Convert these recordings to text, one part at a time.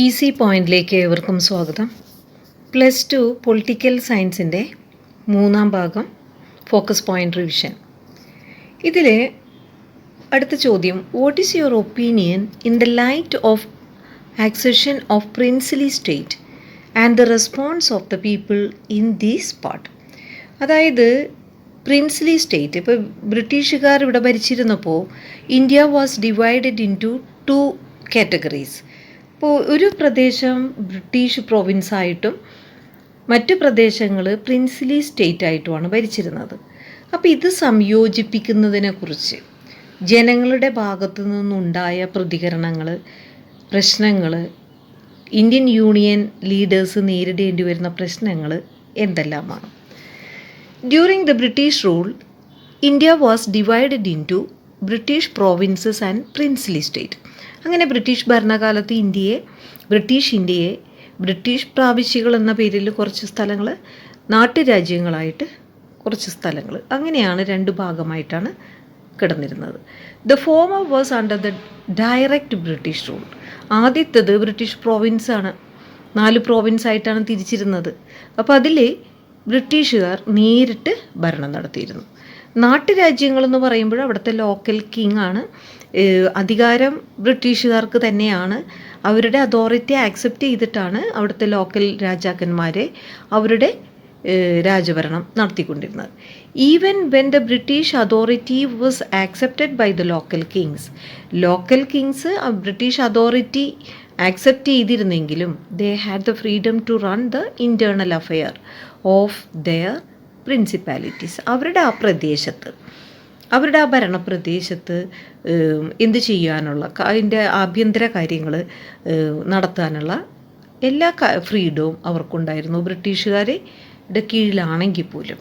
Easy പോയിന്റിലേക്ക് ഏവർക്കും സ്വാഗതം. +2 പൊളിറ്റിക്കൽ സയൻസിൻ്റെ 3-ാം ഭാഗം ഫോക്കസ് പോയിന്റ് റിവിഷൻ. ഇതിൽ അടുത്ത ചോദ്യം, what is your opinion in the light of accession of princely state and the response of the people in these part. അതായത് പ്രിൻസ്ലി സ്റ്റേറ്റ്, ഇപ്പോൾ ബ്രിട്ടീഷുകാർ ഇവിടെ ഭരിച്ചിരുന്നപ്പോൾ India was divided in two categories. ഇപ്പോൾ ഒരു പ്രദേശം ബ്രിട്ടീഷ് പ്രൊവിൻസായിട്ടും മറ്റു പ്രദേശങ്ങൾ പ്രിൻസ്ലി സ്റ്റേറ്റ് ആയിട്ടുമാണ് ഭരിച്ചിരുന്നത്. അപ്പോൾ ഇത് സംയോജിപ്പിക്കുന്നതിനെക്കുറിച്ച് ജനങ്ങളുടെ ഭാഗത്തു നിന്നുണ്ടായ പ്രതികരണങ്ങൾ, പ്രശ്നങ്ങൾ, ഇന്ത്യൻ യൂണിയൻ ലീഡേഴ്സ് നേരിടേണ്ടി വരുന്ന പ്രശ്നങ്ങൾ എന്തെല്ലാമാണ്. During the British rule, India was divided in to British provinces and princely state. അങ്ങനെ ബ്രിട്ടീഷ് ഭരണകാലത്ത് ഇന്ത്യയെ ബ്രിട്ടീഷ് പ്രാവിശ്യകൾ എന്ന പേരിൽ കുറച്ച് സ്ഥലങ്ങൾ, നാട്ടുരാജ്യങ്ങളായിട്ട് കുറച്ച് സ്ഥലങ്ങൾ, അങ്ങനെയാണ് 2 ഭാഗമായിട്ടാണ് കിടന്നിരുന്നത്. The former was under the direct British rule. ആദ്യത്തേത് ബ്രിട്ടീഷ് പ്രോവിൻസാണ്, 4 പ്രോവിൻസായിട്ടാണ് തിരിച്ചിരുന്നത്. അപ്പോൾ അതിൽ ബ്രിട്ടീഷുകാർ നേരിട്ട് ഭരണം നടത്തിയിരുന്നു. നാട്ടുരാജ്യങ്ങളെന്ന് പറയുമ്പോൾ അവിടുത്തെ ലോക്കൽ കിങ് ആണ്, അധികാരം ബ്രിട്ടീഷുകാർക്ക് തന്നെയാണ്. അവരുടെ അതോറിറ്റി ആക്സെപ്റ്റ് ചെയ്തിട്ടാണ് അവിടുത്തെ ലോക്കൽ രാജാക്കന്മാരെ അവരുടെ രാജഭരണം നടത്തിക്കൊണ്ടിരുന്നത്. Even when the British authority was accepted by the local kings British authority accept ചെയ്തിരുന്നെങ്കിലും they had the freedom to run the internal affair of their principalities. അവരുടെ ആ ഭരണപ്രദേശത്ത് എന്ത് ചെയ്യാനുള്ള, അതിൻ്റെ ആഭ്യന്തര കാര്യങ്ങൾ നടത്താനുള്ള എല്ലാ ഫ്രീഡവും അവർക്കുണ്ടായിരുന്നു, ബ്രിട്ടീഷുകാരുടെ കീഴിലാണെങ്കിൽ പോലും.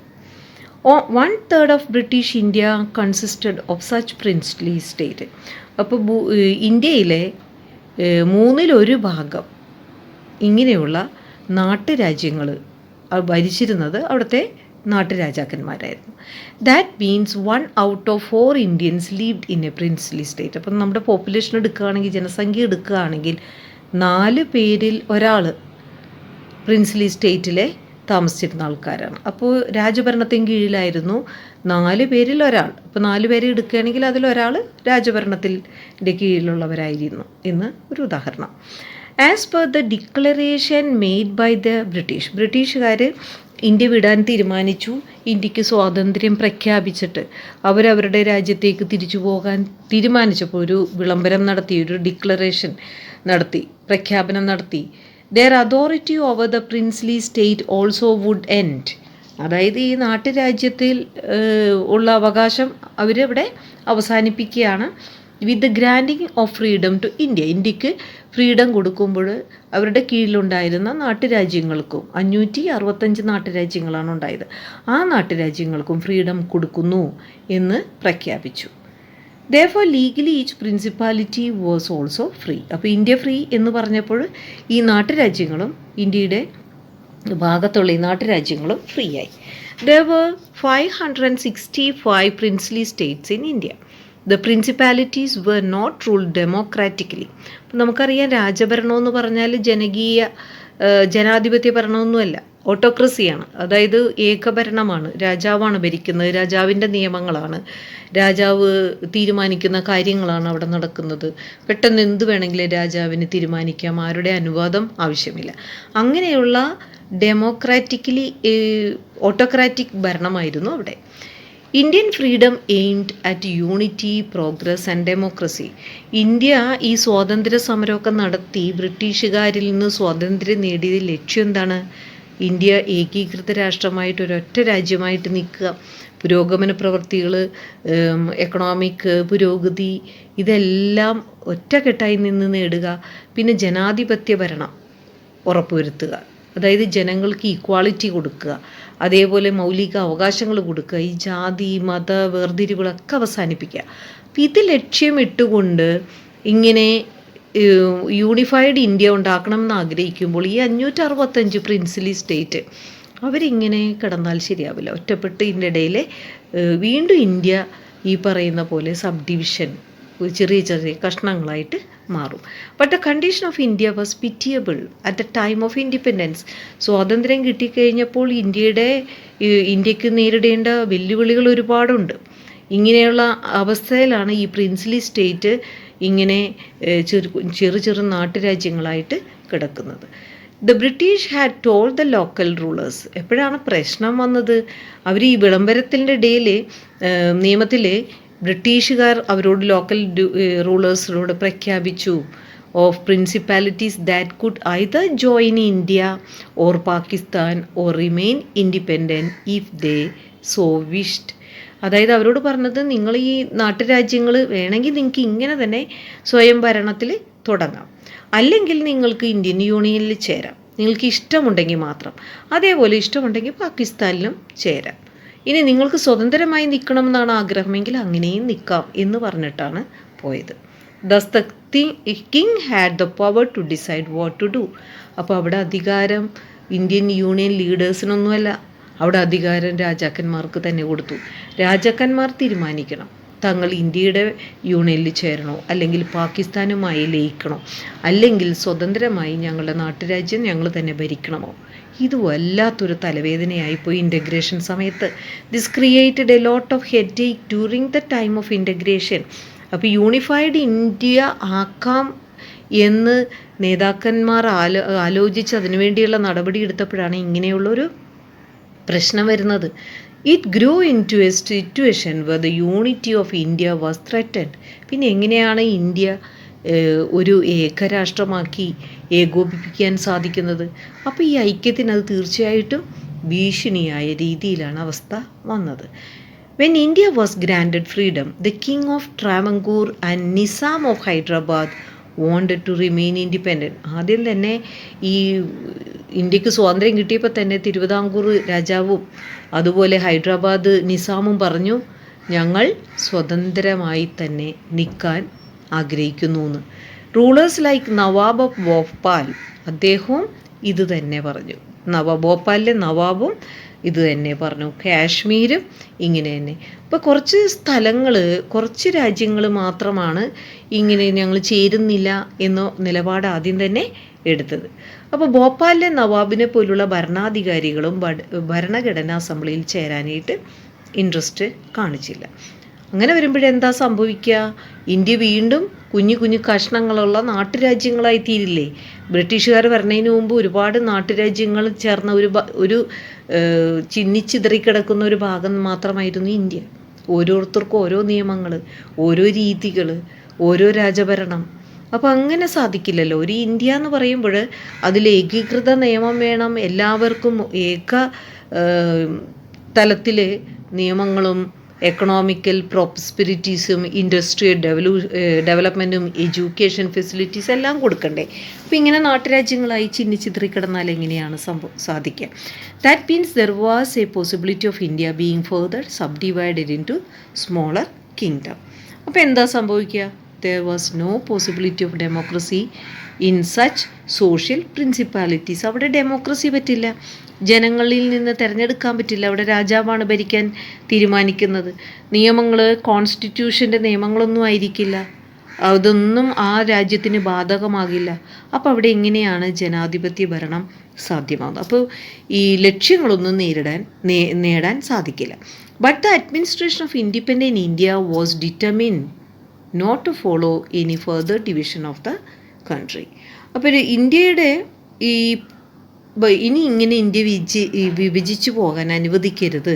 1/3 of British India consisted of such princely state. അപ്പോൾ ഇന്ത്യയിലെ 1/3 ഭാഗം ഇങ്ങനെയുള്ള നാട്ടുരാജ്യങ്ങൾ ഭരിച്ചിരുന്നത് അവിടുത്തെ നാട്ടുരാജാക്കന്മാരായിരുന്നു. That means 1 out of 4 Indians lived in a princely state. അപ്പം നമ്മുടെ പോപ്പുലേഷൻ എടുക്കുകയാണെങ്കിൽ, ജനസംഖ്യ എടുക്കുകയാണെങ്കിൽ 4 പേരിൽ ഒരാൾ പ്രിൻസ്ലി സ്റ്റേറ്റിലെ താമസിച്ചിരുന്ന ആൾക്കാരാണ്. അപ്പോൾ രാജഭരണത്തിന് കീഴിലായിരുന്നു 4 പേരിൽ ഒരാൾ. അപ്പോൾ 4 പേരെ എടുക്കുകയാണെങ്കിൽ അതിലൊരാൾ രാജഭരണത്തിൻ്റെ കീഴിലുള്ളവരായിരുന്നു എന്ന് ഒരു ഉദാഹരണം. As per the declaration made by the ബ്രിട്ടീഷുകാർ ഇന്ത്യ വിടാൻ തീരുമാനിച്ചു. ഇന്ത്യക്ക് സ്വാതന്ത്ര്യം പ്രഖ്യാപിച്ചിട്ട് അവരവരുടെ രാജ്യത്തേക്ക് തിരിച്ചു പോകാൻ തീരുമാനിച്ചപ്പോൾ ഒരു വിളംബരം നടത്തി, ഒരു ഡിക്ലറേഷൻ നടത്തി, പ്രഖ്യാപനം നടത്തി. Their authority over the princely state also would end. അതായത് ഈ നാട്ടുരാജ്യത്തിൽ ഉള്ള അവകാശം അവരവിടെ അവസാനിപ്പിക്കുകയാണ്. With the granting of freedom to ഇന്ത്യക്ക് ഫ്രീഡം കൊടുക്കുമ്പോൾ അവരുടെ കീഴിലുണ്ടായിരുന്ന നാട്ടുരാജ്യങ്ങൾക്കും, 565 നാട്ടുരാജ്യങ്ങളാണ് ഉണ്ടായത്, ആ നാട്ടുരാജ്യങ്ങൾക്കും ഫ്രീഡം കൊടുക്കുന്നു എന്ന് പ്രഖ്യാപിച്ചു. Therefore legally each principality was also free. അപ്പോൾ ഇന്ത്യ ഫ്രീ എന്ന് പറഞ്ഞപ്പോൾ ഈ നാട്ടുരാജ്യങ്ങളും ഇന്ത്യയുടെ ഭാഗത്തുള്ള ഈ നാട്ടുരാജ്യങ്ങളും ഫ്രീ ആയി. There were 565 princely states in India. The principalities were not ruled democratically. അപ്പം നമുക്കറിയാം, രാജഭരണം എന്ന് പറഞ്ഞാൽ ജനാധിപത്യ ഭരണമൊന്നുമല്ല, ഓട്ടോക്രസിയാണ്. അതായത് ഏകഭരണമാണ്, രാജാവാണ് ഭരിക്കുന്നത്, രാജാവിൻ്റെ നിയമങ്ങളാണ്, രാജാവ് തീരുമാനിക്കുന്ന കാര്യങ്ങളാണ് അവിടെ നടക്കുന്നത്. പെട്ടെന്ന് എന്ത് വേണമെങ്കിലും രാജാവിന് തീരുമാനിക്കാം, ആരുടെ അനുവാദം ആവശ്യമില്ല. അങ്ങനെയുള്ള ഓട്ടോക്രാറ്റിക് ഭരണമായിരുന്നു അവിടെ. Indian freedom aimed at unity, progress and democracy. India ഈ സ്വാതന്ത്ര്യ സമരമൊക്കെ നടത്തി ബ്രിട്ടീഷുകാരിൽ നിന്ന് സ്വാതന്ത്ര്യം നേടിയ ലക്ഷ്യം എന്താണ്? ഇന്ത്യ ഏകീകൃത രാഷ്ട്രമായിട്ട് ഒരൊറ്റ രാജ്യമായിട്ട് നിൽക്കുക, പുരോഗമന പ്രവൃത്തികൾ, എക്കണോമിക് പുരോഗതി, ഇതെല്ലാം ഒറ്റക്കെട്ടായി നിന്ന് നേടുക. പിന്നെ ജനാധിപത്യ ഭരണം ഉറപ്പുവരുത്തുക, അതായത് ജനങ്ങൾക്ക് ഈക്വാളിറ്റി കൊടുക്കുക, അതേപോലെ മൗലിക അവകാശങ്ങൾ കൊടുക്കുക, ഈ ജാതി മത വേർതിരിവുകളൊക്കെ അവസാനിപ്പിക്കുക. അപ്പം ഇത് ലക്ഷ്യമിട്ടുകൊണ്ട് ഇങ്ങനെ യൂണിഫൈഡ് ഇന്ത്യ ഉണ്ടാക്കണം എന്ന് ആഗ്രഹിക്കുമ്പോൾ ഈ 565 പ്രിൻസ്ലി സ്റ്റേറ്റ് അവരിങ്ങനെ കിടന്നാൽ ശരിയാവില്ല. ഒറ്റപ്പെട്ട് ഇതിൻ്റെ ഇടയിൽ വീണ്ടും ഇന്ത്യ ഈ പറയുന്ന പോലെ സബ് ഡിവിഷൻ ചെറിയ ചെറിയ കഷ്ണങ്ങളായിട്ട് മാറും. But the condition of India was pitiable at the time of independence. സ്വാതന്ത്ര്യം കിട്ടിക്കഴിഞ്ഞപ്പോൾ ഇന്ത്യക്ക് നേരിടേണ്ട വെല്ലുവിളികൾ ഒരുപാടുണ്ട്. ഇങ്ങനെയുള്ള അവസ്ഥയിലാണ് ഈ പ്രിൻസ്ലി സ്റ്റേറ്റ് ഇങ്ങനെ ചെറു നാട്ടുരാജ്യങ്ങളായിട്ട് കിടക്കുന്നത്. The British had told the local rulers. എപ്പോഴാണ് പ്രശ്നം വന്നത്? അവർ ഈ വിളംബരത്തിൻ്റെ ഇടയിൽ നിയമത്തിൽ ബ്രിട്ടീഷുകാർ അവരോട് ലോക്കൽ റൂളേഴ്സിനോട് പ്രഖ്യാപിച്ചു of principalities that could either join India or Pakistan or remain independent if they so wished. അതായത് അവരോട് പറഞ്ഞത്, നിങ്ങൾ ഈ നാട്ടുരാജ്യങ്ങൾ വേണമെങ്കിൽ നിങ്ങൾക്ക് ഇങ്ങനെ തന്നെ സ്വയം ഭരണത്തിൽ തുടങ്ങാം, അല്ലെങ്കിൽ നിങ്ങൾക്ക് ഇന്ത്യൻ യൂണിയനിൽ ചേരാം, നിങ്ങൾക്ക് ഇഷ്ടമുണ്ടെങ്കിൽ മാത്രം. അതേപോലെ ഇഷ്ടമുണ്ടെങ്കിൽ പാകിസ്ഥാനിലും ചേരാം. ഇനി നിങ്ങൾക്ക് സ്വതന്ത്രമായി നിൽക്കണമെന്നാണ് ആഗ്രഹമെങ്കിൽ അങ്ങനെയും നിൽക്കാം എന്ന് പറഞ്ഞിട്ടാണ് പോയത്. Thus the king had the power to decide what to do. അപ്പോൾ അവിടെ അധികാരം ഇന്ത്യൻ യൂണിയൻ ലീഡേഴ്സിനൊന്നുമല്ല, അവിടെ അധികാരം രാജാക്കന്മാർക്ക് തന്നെ കൊടുത്തു. രാജാക്കന്മാർ തീരുമാനിക്കണം തങ്ങൾ ഇന്ത്യയുടെ യൂണിയനിൽ ചേരണോ, അല്ലെങ്കിൽ പാകിസ്ഥാനുമായി ലയിക്കണോ, അല്ലെങ്കിൽ സ്വതന്ത്രമായി ഞങ്ങളുടെ നാട്ടുരാജ്യം ഞങ്ങൾ തന്നെ ഭരിക്കണമോ. ഇത് വല്ലാത്തൊരു തലവേദനയായിപ്പോയി ഇൻ്റഗ്രേഷൻ സമയത്ത്. This created a lot of head Ek during the time of integration. അപ്പോൾ യൂണിഫൈഡ് ഇന്ത്യ ആക്കാം എന്ന് നേതാക്കന്മാർ ആലോചിച്ച് അതിനുവേണ്ടിയുള്ള നടപടി എടുത്തപ്പോഴാണ് ഇങ്ങനെയുള്ളൊരു പ്രശ്നം വരുന്നത്. It grew into a situation where the unity of India was threatened. പിന്നെ എങ്ങനെയാണ് ഇന്ത്യ ഒരു ഏകരാഷ്ട്രമാക്കി ഏകോപിപ്പിക്കാൻ സാധിക്കുന്നത്? അപ്പോൾ ഈ ഐക്യത്തിന് അത് തീർച്ചയായിട്ടും ഭീഷണിയായ രീതിയിലാണ് അവസ്ഥ വന്നത്. When India was granted freedom, the king of Travancore and Nizam of Hyderabad wanted to remain independent. ആദ്യം തന്നെ ഈ ഇന്ത്യക്ക് സ്വാതന്ത്ര്യം കിട്ടിയപ്പോൾ തന്നെ തിരുവിതാംകൂർ രാജാവും അതുപോലെ ഹൈദരാബാദ് നിസാമും പറഞ്ഞു, ഞങ്ങൾ സ്വതന്ത്രമായി തന്നെ നിൽക്കാൻ ആഗ്രഹിക്കുന്നു എന്ന്. Rulers like Nawab of Bhopal, അദ്ദേഹവും ഇത് തന്നെ പറഞ്ഞു. ഭോപ്പാലിലെ നവാബും ഇത് തന്നെ പറഞ്ഞു. കാശ്മീരും ഇങ്ങനെ തന്നെ. ഇപ്പോൾ കുറച്ച് സ്ഥലങ്ങൾ, കുറച്ച് രാജ്യങ്ങൾ മാത്രമാണ് ഇങ്ങനെ ഞങ്ങൾ ചേരുന്നില്ല എന്ന നിലപാട് ആദ്യം തന്നെ എടുത്തത്. അപ്പോൾ ഭോപ്പാലിലെ നവാബിനെ പോലുള്ള ഭരണാധികാരികളും ഭരണഘടനാ അസംബ്ലിയിൽ ചേരാനായിട്ട് ഇൻട്രസ്റ്റ് കാണിച്ചില്ല. അങ്ങനെ വരുമ്പോഴെന്താ സംഭവിക്കുക? ഇന്ത്യ വീണ്ടും കുഞ്ഞു കുഞ്ഞു കഷ്ണങ്ങളുള്ള നാട്ടുരാജ്യങ്ങളായി തീരില്ലേ? ബ്രിട്ടീഷുകാർ വരുന്നതിന് മുമ്പ് ഒരുപാട് നാട്ടുരാജ്യങ്ങൾ ചേർന്ന ഒരു ചിന്നിച്ചിതറിക്കിടക്കുന്ന ഒരു ഭാഗം മാത്രമായിരുന്നു ഇന്ത്യ. ഓരോരുത്തർക്കും ഓരോ നിയമങ്ങൾ, ഓരോ രീതികൾ, ഓരോ രാജഭരണം. അപ്പോൾ അങ്ങനെ സാധിക്കില്ലല്ലോ. ഒരു ഇന്ത്യ എന്ന് പറയുമ്പോൾ അതിൽ ഏകീകൃത നിയമം വേണം, എല്ലാവർക്കും ഏക തലത്തിൽ നിയമങ്ങളും എക്കണോമിക്കൽ പ്രോസ്പെരിറ്റീസും ഇൻഡസ്ട്രിയൽ ഡെവലപ്മെൻറ്റും എഡ്യൂക്കേഷൻ ഫെസിലിറ്റീസ് എല്ലാം കൊടുക്കണ്ടേ? അപ്പോൾ ഇങ്ങനെ നാട്ടുരാജ്യങ്ങളായി ചിന്നിച്ചിതറിക്കിടന്നാൽ എങ്ങനെയാണ് സാധിക്കുക? That means there was a possibility of India being further subdivided into smaller kingdom. അപ്പോൾ എന്താ സംഭവിക്കുക? there was no possibility of democracy in such social principalities. അവിടെ ഡെമോക്രസി പറ്റില്ല, ജനങ്ങളിൽ നിന്ന് തിരഞ്ഞെടുക്കാൻ പറ്റില്ല. അവിടെ രാജാവാണ് ഭരിക്കാൻ തീരുമാനിക്കുന്നത്. നിയമങ്ങൾ കോൺസ്റ്റിറ്റ്യൂഷൻ്റെ നിയമങ്ങളൊന്നും ആയിരിക്കില്ല, അതൊന്നും ആ രാജ്യത്തിന് ബാധകമാകില്ല. അപ്പോൾ അവിടെ എങ്ങനെയാണ് ജനാധിപത്യ ഭരണം സാധ്യമാകുന്നത്? അപ്പോൾ ഈ ലക്ഷ്യങ്ങളൊന്നും നേടാൻ സാധിക്കില്ല. But the administration of independent India was determined not to follow any further division of the country. അപ്പോൾ ഇന്ത്യയുടെ ഇനി ഇങ്ങനെ ഇന്ത്യ വിഭജിച്ചു പോകാൻ അനുവദിക്കരുത്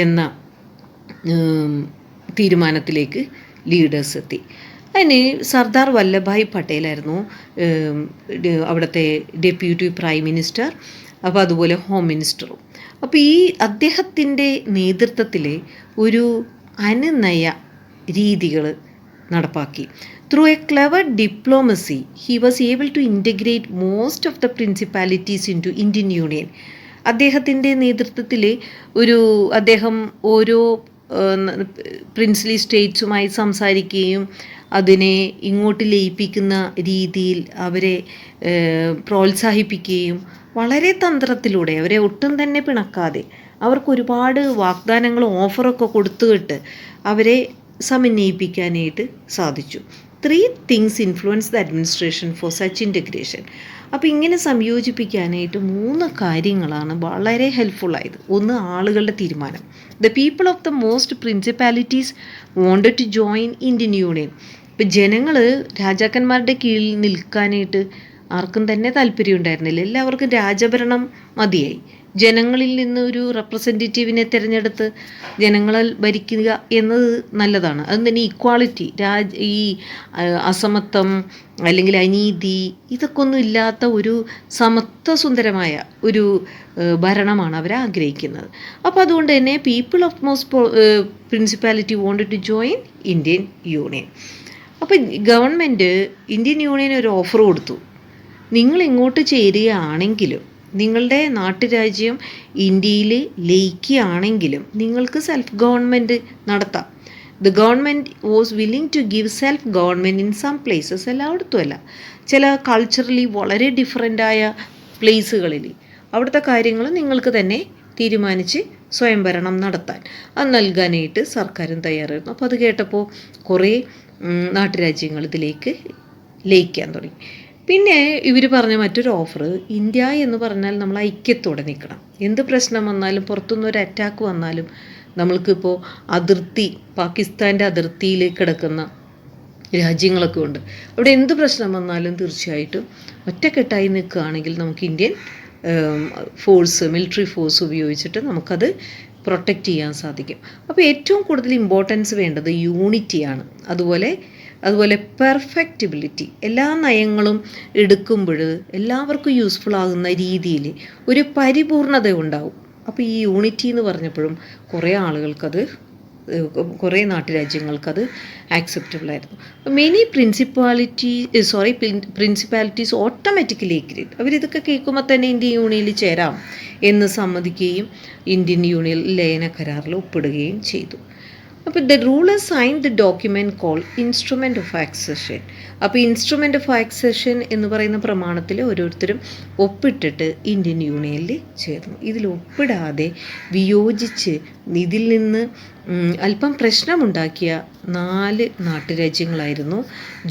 എന്ന തീരുമാനത്തിലേക്ക് ലീഡേഴ്സ് എത്തി. അതിന് സർദാർ വല്ലഭായ് പട്ടേലായിരുന്നു അവിടുത്തെ ഡെപ്യൂട്ടി പ്രൈം മിനിസ്റ്റർ, അപ്പോൾ അതുപോലെ ഹോം മിനിസ്റ്ററും. അപ്പോൾ ഈ അദ്ദേഹത്തിൻ്റെ നേതൃത്വത്തിൽ ഒരു അനുനയ രീതികൾ നടപ്പാക്കി. Through a clever diplomacy he was able to integrate most of the principalities into Indian union. അദ്ദേഹത്തിൻ്റെ നേതൃത്വത്തിൽ അദ്ദേഹം ഓരോ പ്രിൻസ്ലി സ്റ്റേറ്റ്സുമായി സംസാരിക്കുകയും അതിനെ ഇങ്ങോട്ട് ലയിപ്പിക്കുന്ന രീതിയിൽ അവരെ പ്രോത്സാഹിപ്പിക്കുകയും വളരെ തന്ത്രത്തിലൂടെ, അവരെ ഒട്ടും തന്നെ പിണക്കാതെ, അവർക്ക് ഒരുപാട് വാഗ്ദാനങ്ങളും ഓഫറൊക്കെ കൊടുത്തുവിട്ട് അവരെ സമന്വയിപ്പിക്കാനായിട്ട് സാധിച്ചു. 3 things influence the administration for such integration. അപ്പോൾ ഇങ്ങനെ സംയോജിപ്പിക്കാനായിട്ട് 3 കാര്യങ്ങളാണ് വളരെ ഹെൽപ്ഫുള്ളായത്. ഒന്ന്, ആളുകളുടെ തീരുമാനം. The people of the most principalities wanted to join Indian union. ഇപ്പം ജനങ്ങൾ രാജാക്കന്മാരുടെ കീഴിൽ നിൽക്കാനായിട്ട് ആർക്കും തന്നെ താല്പര്യം ഉണ്ടായിരുന്നില്ല. എല്ലാവർക്കും രാജഭരണം മതിയായി. ജനങ്ങളിൽ നിന്ന് ഒരു റെപ്രസെൻറ്റേറ്റീവിനെ തിരഞ്ഞെടുത്ത് ജനങ്ങളാൽ ഭരിക്കുക എന്നത് നല്ലതാണ്. അതും തന്നെ ഇക്വാളിറ്റി, ഈ അസമത്വം അല്ലെങ്കിൽ അനീതി ഇതൊക്കെ ഒന്നും ഇല്ലാത്ത ഒരു സമത്വസുന്ദരമായ ഒരു ഭരണമാണ് അവർ ആഗ്രഹിക്കുന്നത്. അപ്പോൾ അതുകൊണ്ട് തന്നെ people of most principality wanted to join Indian union. അപ്പോൾ ഗവൺമെൻറ് ഇന്ത്യൻ യൂണിയന് ഒരു ഓഫർ കൊടുത്തു. നിങ്ങൾ ഇങ്ങോട്ട് ചേരുകയാണെങ്കിലും നിങ്ങളുടെ നാട്ടുരാജ്യം ഇന്ത്യയിൽ ലയിക്കുകയാണെങ്കിലും നിങ്ങൾക്ക് സെൽഫ് ഗവൺമെൻറ് നടത്താം. The government was willing to give self government in some places. എല്ലായിടത്തുമല്ല, ചില കൾച്ചറലി വളരെ ഡിഫറെൻ്റായ പ്ലേസുകളിൽ അവിടുത്തെ കാര്യങ്ങൾ നിങ്ങൾക്ക് തന്നെ തീരുമാനിച്ച് സ്വയംഭരണം നടത്താൻ അത് നൽകാനായിട്ട് സർക്കാരും തയ്യാറായിരുന്നു. അപ്പോൾ അത് കേട്ടപ്പോൾ കുറേ നാട്ടുരാജ്യങ്ങൾ ഇതിലേക്ക് ലയിക്കാൻ തുടങ്ങി. പിന്നെ ഇവർ പറഞ്ഞ മറ്റൊരു ഓഫർ, ഇന്ത്യ എന്ന് പറഞ്ഞാൽ നമ്മൾ ഐക്യത്തോടെ നിൽക്കണം. എന്ത് പ്രശ്നം വന്നാലും, പുറത്തുനിന്നൊരു അറ്റാക്ക് വന്നാലും, നമ്മൾക്കിപ്പോൾ അതിർത്തി, പാകിസ്ഥാൻ്റെ അതിർത്തിയിൽ കിടക്കുന്ന രാജ്യങ്ങളൊക്കെ ഉണ്ട്. അവിടെ എന്ത് പ്രശ്നം വന്നാലും തീർച്ചയായിട്ടും ഒറ്റക്കെട്ടായി നിൽക്കുകയാണെങ്കിൽ നമുക്ക് ഇന്ത്യൻ ഫോഴ്സ്, മിലിറ്ററി ഫോഴ്സ് ഉപയോഗിച്ചിട്ട് നമുക്കത് പ്രൊട്ടക്റ്റ് ചെയ്യാൻ സാധിക്കും. അപ്പോൾ ഏറ്റവും കൂടുതൽ ഇമ്പോർട്ടൻസ് വേണ്ടത് യൂണിറ്റിയാണ്. അതുപോലെ പെർഫെക്റ്റിബിലിറ്റി. എല്ലാ നയങ്ങളും എടുക്കുമ്പോൾ എല്ലാവർക്കും യൂസ്ഫുൾ ആകുന്ന രീതിയിൽ ഒരു പരിപൂർണത ഉണ്ടാവും. അപ്പോൾ ഈ യൂണിറ്റി എന്ന് പറഞ്ഞപ്പോഴും കുറേ നാട്ടുരാജ്യങ്ങൾക്കത് ആക്സെപ്റ്റബിൾ ആയിരുന്നു. Many principalities automatically agreed. അവരിതൊക്കെ കേൾക്കുമ്പോൾ തന്നെ ഇന്ത്യൻ യൂണിയനിൽ ചേരാം എന്ന് സമ്മതിക്കുകയും ഇന്ത്യൻ യൂണിയൻ ലയന കരാറിൽ ഒപ്പിടുകയും ചെയ്തു. അപ്പോൾ the ruler sign the document call instrument of accession. അപ്പോൾ ഇൻസ്ട്രുമെൻ്റ് ഓഫ് ആക്സഷൻ എന്ന് പറയുന്ന പ്രമാണത്തിൽ ഓരോരുത്തരും ഒപ്പിട്ടിട്ട് ഇന്ത്യൻ യൂണിയനിൽ ചേർന്നു. ഇതിൽ ഒപ്പിടാതെ വിയോജിച്ച് ഇതിൽ നിന്ന് അല്പം പ്രശ്നമുണ്ടാക്കിയ 4 നാട്ടുരാജ്യങ്ങളായിരുന്നു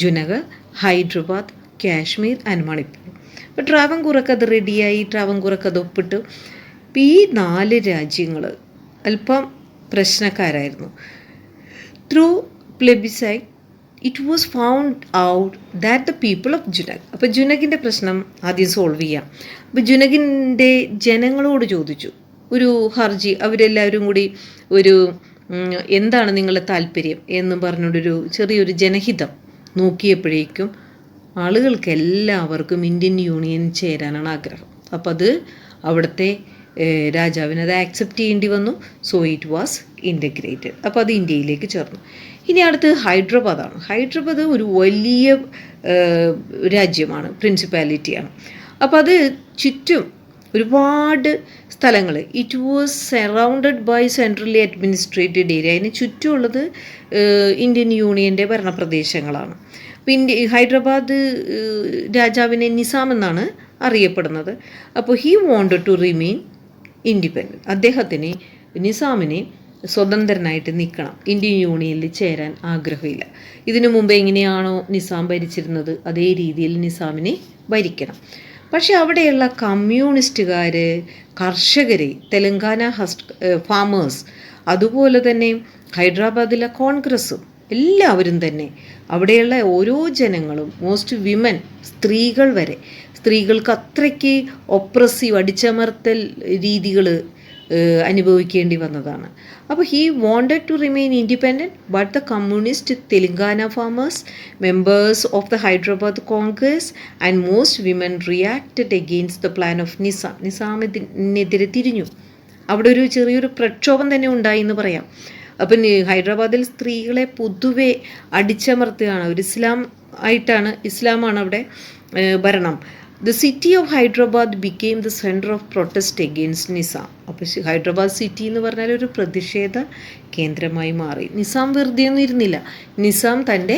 ജുനഗഡ്, ഹൈദരാബാദ്, കാശ്മീർ ആൻഡ് മണിപ്പൂർ. അപ്പോൾ ട്രാവൻകൂറൊക്കെ അത് റെഡിയായി, ട്രാവൻകൂറൊക്കെ അത് ഒപ്പിട്ടു. ഈ 4 രാജ്യങ്ങൾ അല്പം പ്രശ്നക്കാരായിരുന്നു. Through plebiscite it was found out that the people of Junagadh. അപ്പോൾ ജുനഗിൻ്റെ പ്രശ്നം ആദ്യം സോൾവ് ചെയ്യാം. അപ്പോൾ ജുനഗിൻ്റെ ജനങ്ങളോട് ചോദിച്ചു ഒരു ഹർജി. അവരെല്ലാവരും കൂടി ഒരു എന്താണ് നിങ്ങളുടെ താല്പര്യം എന്ന് പറഞ്ഞുകൊണ്ടൊരു ചെറിയൊരു ജനഹിതം നോക്കിയപ്പോഴേക്കും ആളുകൾക്ക് എല്ലാവർക്കും ഇന്ത്യൻ യൂണിയൻ ചേരാനാണ് ആഗ്രഹം. അപ്പോൾ അത് അവിടുത്തെ രാജാവിന് അത് ആക്സെപ്റ്റ് ചെയ്യേണ്ടി വന്നു. So it was integrated. അപ്പോൾ അത് ഇന്ത്യയിലേക്ക് ചേർന്നു. ഇനി അടുത്ത് ഹൈദരാബാദാണ്. ഹൈദരാബാദ് ഒരു വലിയ രാജ്യമാണ്, പ്രിൻസിപ്പാലിറ്റിയാണ്. അപ്പോൾ അത് ചുറ്റും ഒരുപാട് സ്ഥലങ്ങൾ. It was surrounded by centrally administrated area. അതിന് ചുറ്റുമുള്ളത് ഇന്ത്യൻ യൂണിയൻ്റെ ഭരണപ്രദേശങ്ങളാണ്. ഹൈദരാബാദ് രാജാവിനെ നിസാം എന്നാണ് അറിയപ്പെടുന്നത്. അപ്പോൾ he wanted to remain independent. നിസാമിനെ സ്വതന്ത്രനായിട്ട് നിൽക്കണം, ഇന്ത്യൻ യൂണിയനിൽ ചേരാൻ ആഗ്രഹമില്ല. ഇതിനു മുമ്പ് എങ്ങനെയാണോ നിസാം ഭരിച്ചിരുന്നത് അതേ രീതിയിൽ നിസാമിനെ ഭരിക്കണം. പക്ഷെ അവിടെയുള്ള കമ്മ്യൂണിസ്റ്റുകാർ, കർഷകർ, തെലങ്കാന ഫാമേഴ്സ്, അതുപോലെ തന്നെ ഹൈദരാബാദിലെ കോൺഗ്രസ്സും എല്ലാവരും തന്നെ അവിടെയുള്ള ഓരോ ജനങ്ങളും, മോസ്റ്റ് വിമൻ, സ്ത്രീകൾ വരെ, സ്ത്രീകൾക്ക് അത്രയ്ക്ക് ഒപ്രസീവ് അടിച്ചമർത്തൽ രീതികൾ അനുഭവിക്കേണ്ടി വന്നതാണ്. അപ്പോൾ he wanted to remain independent, but the communist, Telangana farmers, members of the Hyderabad Congress and most women reacted against the plan of Nizam. നിസാമിനെതിരെ തിരിഞ്ഞു. അവിടെ ഒരു ചെറിയൊരു പ്രക്ഷോഭം തന്നെ ഉണ്ടായി എന്ന് പറയാം. അപ്പം ഹൈദരാബാദിൽ സ്ത്രീകളെ പൊതുവെ അടിച്ചമർത്തുകയാണ്. ഒരു ഇസ്ലാമാണ് അവിടെ ഭരണം. The city of Hyderabad became the centre of protest against Nizam. അപ്പോൾ ഹൈദരാബാദ് സിറ്റി എന്ന് പറഞ്ഞാൽ ഒരു പ്രതിഷേധ കേന്ദ്രമായി മാറി. നിസാം വെറുതെ ഒന്നും ഇരുന്നില്ല. നിസാം തൻ്റെ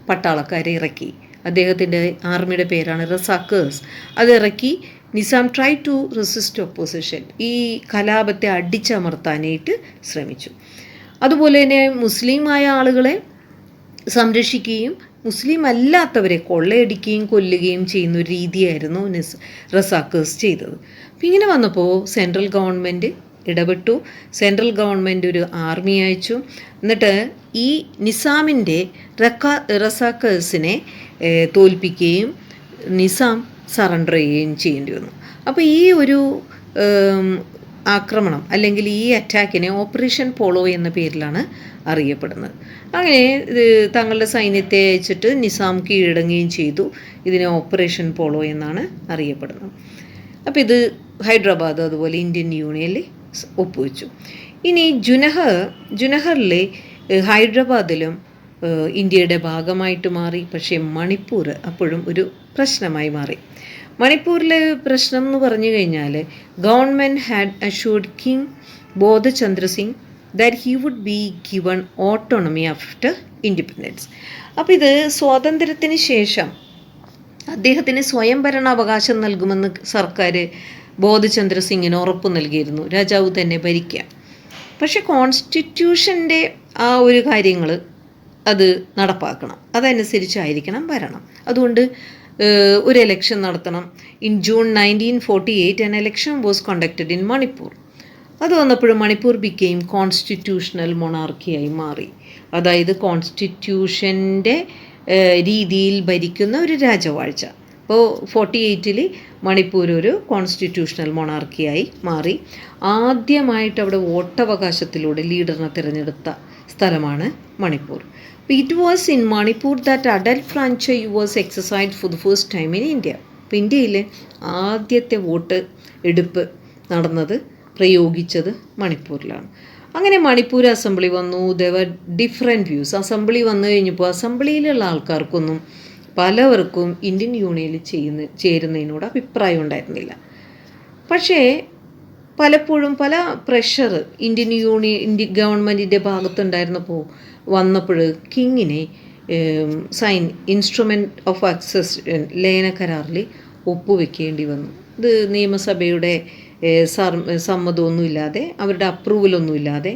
പട്ടാളക്കാരെ ഇറക്കി. അദ്ദേഹത്തിൻ്റെ ആർമിയുടെ പേരാണ് റസാക്കേഴ്സ്. അതിറക്കി. Nizam try to resist opposition. ഈ കലാപത്തെ അടിച്ചമർത്താനായിട്ട് ശ്രമിച്ചു. അതുപോലെ തന്നെ മുസ്ലിമായ ആളുകളെ സംരക്ഷിക്കുകയും മുസ്ലിം അല്ലാത്തവരെ കൊള്ളയടിക്കുകയും കൊല്ലുകയും ചെയ്യുന്ന ഒരു രീതിയായിരുന്നു റസാക്കേഴ്സ് ചെയ്തത്. അപ്പം ഇങ്ങനെ വന്നപ്പോൾ സെൻട്രൽ ഗവൺമെൻറ് ഇടപെട്ടു. സെൻട്രൽ ഗവൺമെൻറ് ഒരു ആർമി അയച്ചു. എന്നിട്ട് ഈ നിസാമിൻ്റെ റസാക്കേഴ്സിനെ തോൽപ്പിക്കുകയും നിസാം സറണ്ടർ ചെയ്യുകയും ചെയ്യേണ്ടി വന്നു. അപ്പോൾ ഈ ഒരു ആക്രമണം അല്ലെങ്കിൽ ഈ അറ്റാക്കിനെ ഓപ്പറേഷൻ പോളോ എന്ന പേരിലാണ് അറിയപ്പെടുന്നത്. അങ്ങനെ തങ്ങളുടെ സൈന്യത്തെ അയച്ചിട്ട് നിസാം കീഴടങ്ങുകയും ചെയ്തു. ഇതിനെ ഓപ്പറേഷൻ പോളോ എന്നാണ് അറിയപ്പെടുന്നത്. അപ്പോൾ ഇത് ഹൈദരാബാദ് അതുപോലെ ഇന്ത്യൻ യൂണിയനിൽ ഒപ്പുവെച്ചു. ഇനി ജുനഹറിലെ ഹൈദരാബാദിലും ഇന്ത്യയുടെ ഭാഗമായിട്ട് മാറി. പക്ഷേ മണിപ്പൂർ അപ്പോഴും ഒരു പ്രശ്നമായി മാറി. മണിപ്പൂരിലെ പ്രശ്നം എന്ന് പറഞ്ഞു കഴിഞ്ഞാൽ government had assured king Bodhachandra Singh that he would be given autonomy after independence. അപ്പോൾ ഇത് സ്വാതന്ത്ര്യത്തിന് ശേഷം അദ്ദേഹത്തിന് സ്വയംഭരണാവകാശം നൽകുമെന്ന് സർക്കാർ ബോധചന്ദ്ര സിംഗിന് ഉറപ്പ് നൽകിയിരുന്നു, രാജാവ് തന്നെ ഭരിക്കുക. പക്ഷേ കോൺസ്റ്റിറ്റ്യൂഷൻ്റെ ആ ഒരു കാര്യങ്ങൾ അത് നടപ്പാക്കണം, അതനുസരിച്ചായിരിക്കണം ഭരണം. അതുകൊണ്ട് ഒരു എലക്ഷൻ നടത്തണം. In June 1948 an election was conducted in Manipur. അത് വന്നപ്പോഴും മണിപ്പൂർ ബിക്കെയും കോൺസ്റ്റിറ്റ്യൂഷണൽ മൊണാർക്കിയായി മാറി. അതായത് കോൺസ്റ്റിറ്റ്യൂഷൻ്റെ രീതിയിൽ ഭരിക്കുന്ന ഒരു രാജവാഴ്ച. അപ്പോൾ 48 മണിപ്പൂർ ഒരു കോൺസ്റ്റിറ്റ്യൂഷണൽ മൊണാർക്കിയായി മാറി. ആദ്യമായിട്ട് അവിടെ വോട്ടവകാശത്തിലൂടെ ലീഡറിനെ തിരഞ്ഞെടുത്ത സ്ഥലമാണ് Manipur. It was in Manipur that adult franchise was exercised for the first time in India. അപ്പോൾ ഇന്ത്യയിലെ ആദ്യത്തെ വോട്ട് എടുപ്പ് നടന്നത് പ്രയോഗിച്ചത് മണിപ്പൂരിലാണ്. അങ്ങനെ മണിപ്പൂർ അസംബ്ലി വന്നു. There different views. അസംബ്ലി വന്നു കഴിഞ്ഞപ്പോൾ അസംബ്ലിയിലുള്ള ആൾക്കാർക്കൊന്നും പലവർക്കും ഇന്ത്യൻ യൂണിയനിൽ ചേരുന്നതിനോട് അഭിപ്രായം ഉണ്ടായിരുന്നില്ല. പക്ഷേ പലപ്പോഴും പല പ്രഷർ ഇന്ത്യ ഗവൺമെൻറ്റിൻ്റെ ഭാഗത്തുണ്ടായിരുന്നപ്പോൾ വന്നപ്പോൾ കിങ്ങിനെ ഇൻസ്ട്രുമെൻറ്റ് ഓഫ് അക്സഷൻ ലയന കരാറിൽ ഒപ്പുവെക്കേണ്ടി വന്നു. ഇത് നിയമസഭയുടെ സമ്മതമൊന്നുമില്ലാതെ അവരുടെ അപ്രൂവലൊന്നുമില്ലാതെ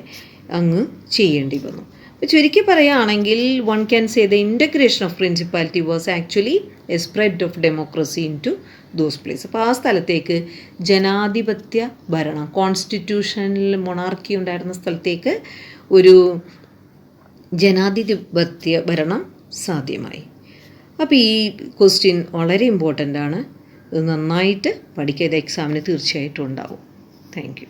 അങ്ങ് ചെയ്യേണ്ടി വന്നു. അപ്പോൾ ചുരുക്കി പറയുകയാണെങ്കിൽ one can say the integration of principality was actually a spread of democracy into those places. അപ്പോൾ ആ സ്ഥലത്തേക്ക് ജനാധിപത്യ ഭരണം, കോൺസ്റ്റിറ്റ്യൂഷനിൽ മൊണാർക്കി ഉണ്ടായിരുന്ന സ്ഥലത്തേക്ക് ഒരു ജനാധിപത്യ ഭരണം സാധ്യമായി. അപ്പോൾ ഈ ക്വസ്റ്റ്യൻ വളരെ ഇമ്പോർട്ടൻ്റ് ആണ്. ഇത് നന്നായിട്ട് പഠിക്കുക. ഇത് എക്സാമിന് തീർച്ചയായിട്ടും ഉണ്ടാവും. Thank you.